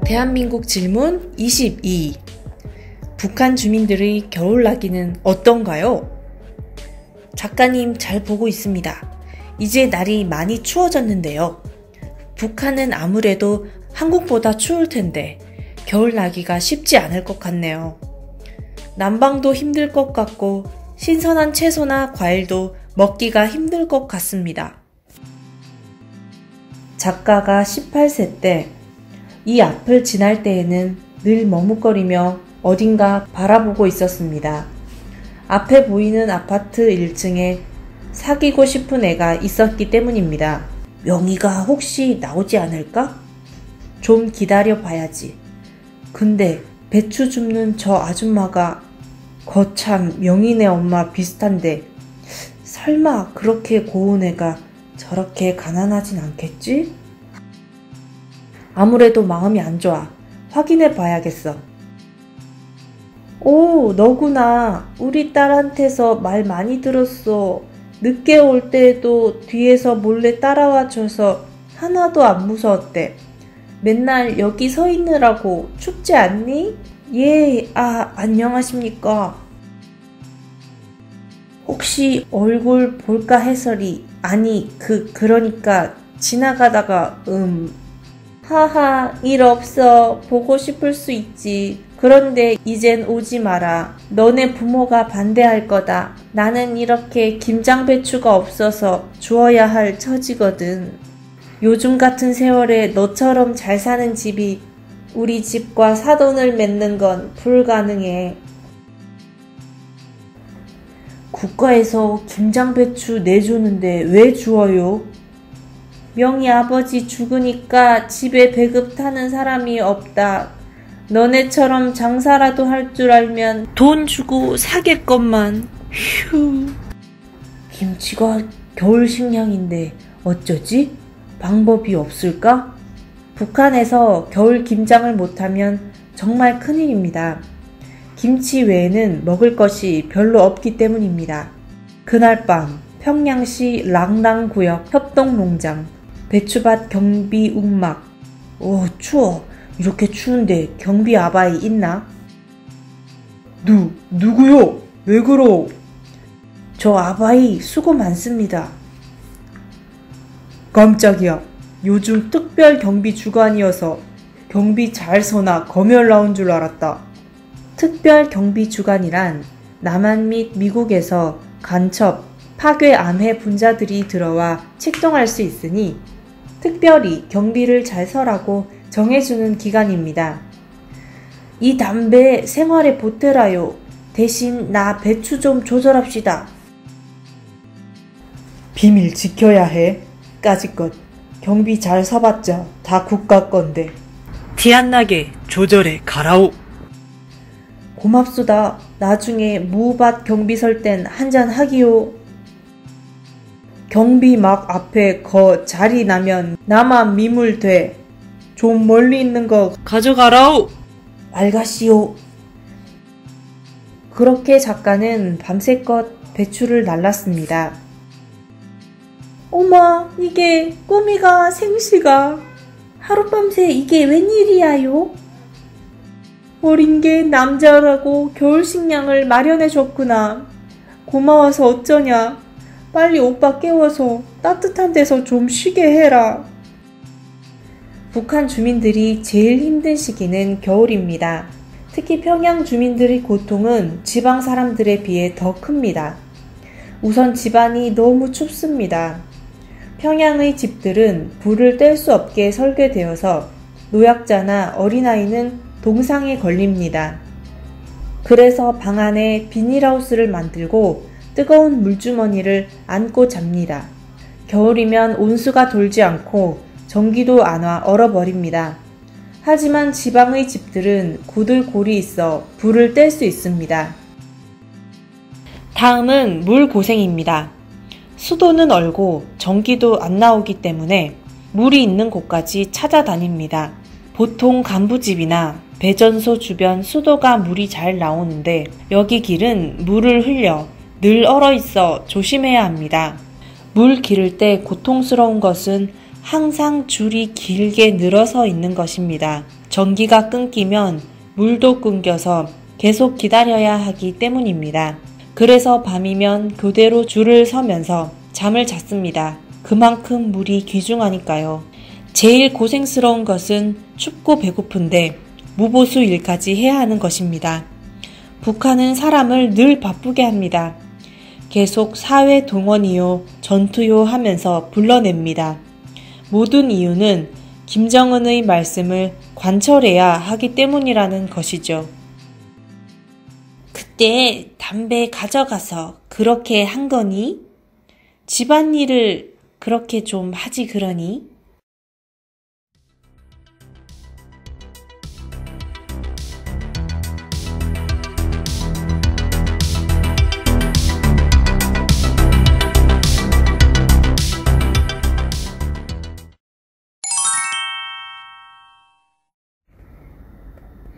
대한민국 질문 22. 북한 주민들의 겨울나기는 어떤가요? 작가님 잘 보고 있습니다. 이제 날이 많이 추워졌는데요. 북한은 아무래도 한국보다 추울 텐데 겨울나기가 쉽지 않을 것 같네요. 난방도 힘들 것 같고 신선한 채소나 과일도 먹기가 힘들 것 같습니다. 작가가 18세 때 이 앞을 지날 때에는 늘 머뭇거리며 어딘가 바라보고 있었습니다. 앞에 보이는 아파트 1층에 사귀고 싶은 애가 있었기 때문입니다. 명희가 혹시 나오지 않을까? 좀 기다려 봐야지. 근데 배추 줍는 저 아줌마가 거참 명희네 엄마 비슷한데 설마 그렇게 고운 애가 저렇게 가난하진 않겠지? 아무래도 마음이 안 좋아. 확인해 봐야겠어. 오, 너구나. 우리 딸한테서 말 많이 들었어. 늦게 올 때에도 뒤에서 몰래 따라와 줘서 하나도 안 무서웠대. 맨날 여기 서 있느라고 춥지 않니? 예, 안녕하십니까. 혹시 얼굴 볼까 해서리. 아니, 그러니까 지나가다가 하하, 일 없어. 보고 싶을 수 있지. 그런데 이젠 오지 마라. 너네 부모가 반대할 거다. 나는 이렇게 김장배추가 없어서 주어야 할 처지거든. 요즘 같은 세월에 너처럼 잘 사는 집이 우리 집과 사돈을 맺는 건 불가능해. 국가에서 김장배추 내주는데 왜 주어요? 명희 아버지 죽으니까 집에 배급 타는 사람이 없다. 너네처럼 장사라도 할 줄 알면 돈 주고 사겠건만. 휴. 김치가 겨울 식량인데 어쩌지? 방법이 없을까? 북한에서 겨울 김장을 못하면 정말 큰일입니다. 김치 외에는 먹을 것이 별로 없기 때문입니다. 그날 밤 평양시 랑랑구역 협동농장 배추밭 경비 움막. 오, 추워. 이렇게 추운데 경비 아바이 있나? 누구요? 왜 그러? 저 아바이 수고 많습니다. 깜짝이야. 요즘 특별 경비 주간이어서 경비 잘 서나 검열 나온 줄 알았다. 특별 경비 주간이란 남한 및 미국에서 간첩, 파괴 암해 분자들이 들어와 책동할 수 있으니 특별히 경비를 잘 서라고 정해주는 기간입니다. 이 담배 생활에 보태라요. 대신 나 배추 좀 조절합시다. 비밀 지켜야 해. 까짓것 경비 잘 서봤자 다 국가 건데. 티 안 나게 조절해 가라오. 고맙소다. 나중에 무밭 경비 설 땐 한잔 하기요. 경비 막 앞에 거 자리 나면 나만 미물 돼. 좀 멀리 있는 거 가져가라오. 알가시오. 그렇게 작가는 밤새껏 배추를 날랐습니다. 어머, 이게 꾸미가 생시가 하룻밤새 이게 웬일이야요? 어린 게 남자라고 겨울 식량을 마련해 줬구나. 고마워서 어쩌냐. 빨리 오빠 깨워서 따뜻한 데서 좀 쉬게 해라. 북한 주민들이 제일 힘든 시기는 겨울입니다. 특히 평양 주민들의 고통은 지방 사람들에 비해 더 큽니다. 우선 집안이 너무 춥습니다. 평양의 집들은 불을 뗄 수 없게 설계되어서 노약자나 어린아이는 동상에 걸립니다. 그래서 방 안에 비닐하우스를 만들고 뜨거운 물주머니를 안고 잡니다. 겨울이면 온수가 돌지 않고 전기도 안 와 얼어버립니다. 하지만 지방의 집들은 고들골이 있어 불을 뗄 수 있습니다. 다음은 물 고생입니다. 수도는 얼고 전기도 안 나오기 때문에 물이 있는 곳까지 찾아다닙니다. 보통 간부집이나 배전소 주변 수도가 물이 잘 나오는데 여기 길은 물을 흘려 늘 얼어있어 조심해야 합니다. 물 기를 때 고통스러운 것은 항상 줄이 길게 늘어서 있는 것입니다. 전기가 끊기면 물도 끊겨서 계속 기다려야 하기 때문입니다. 그래서 밤이면 교대로 줄을 서면서 잠을 잤습니다. 그만큼 물이 귀중하니까요. 제일 고생스러운 것은 춥고 배고픈데 무보수 일까지 해야 하는 것입니다. 북한은 사람을 늘 바쁘게 합니다. 계속 사회 동원이요, 전투요 하면서 불러냅니다. 모든 이유는 김정은의 말씀을 관철해야 하기 때문이라는 것이죠. 그때 담배 가져가서 그렇게 한 거니? 집안일을 그렇게 좀 하지 그러니?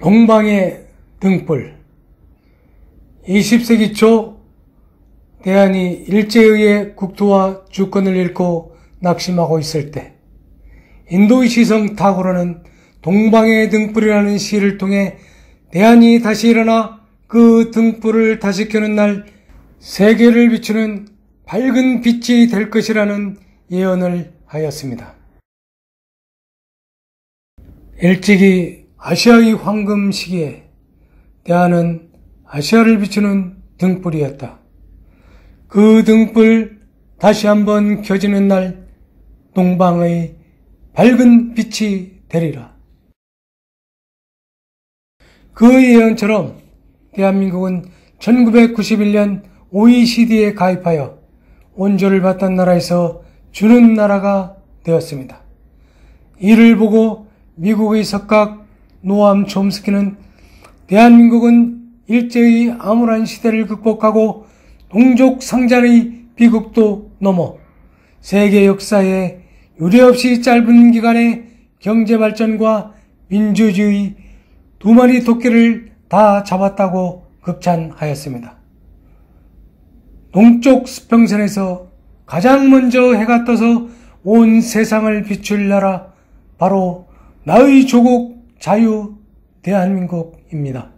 동방의 등불. 20세기 초 대한이 일제의의 국토와 주권을 잃고 낙심하고 있을 때 인도의 시성 타고르는 동방의 등불이라는 시를 통해 대한이 다시 일어나 그 등불을 다시 켜는 날 세계를 비추는 밝은 빛이 될 것이라는 예언을 하였습니다. 일찍이 아시아의 황금 시기에 대한은 아시아를 비추는 등불이었다. 그 등불 다시 한번 켜지는 날 동방의 밝은 빛이 되리라. 그 예언처럼 대한민국은 1991년 OECD에 가입하여 원조를 받던 나라에서 주는 나라가 되었습니다. 이를 보고 미국의 석각 노암 촘스키는 대한민국은 일제의 암울한 시대를 극복하고 동족 상잔의 비극도 넘어 세계 역사에 유례없이 짧은 기간에 경제발전과 민주주의 두 마리 토끼를 다 잡았다고 극찬하였습니다. 동쪽 수평선에서 가장 먼저 해가 떠서 온 세상을 비출 나라, 바로 나의 조국 자유 대한민국입니다.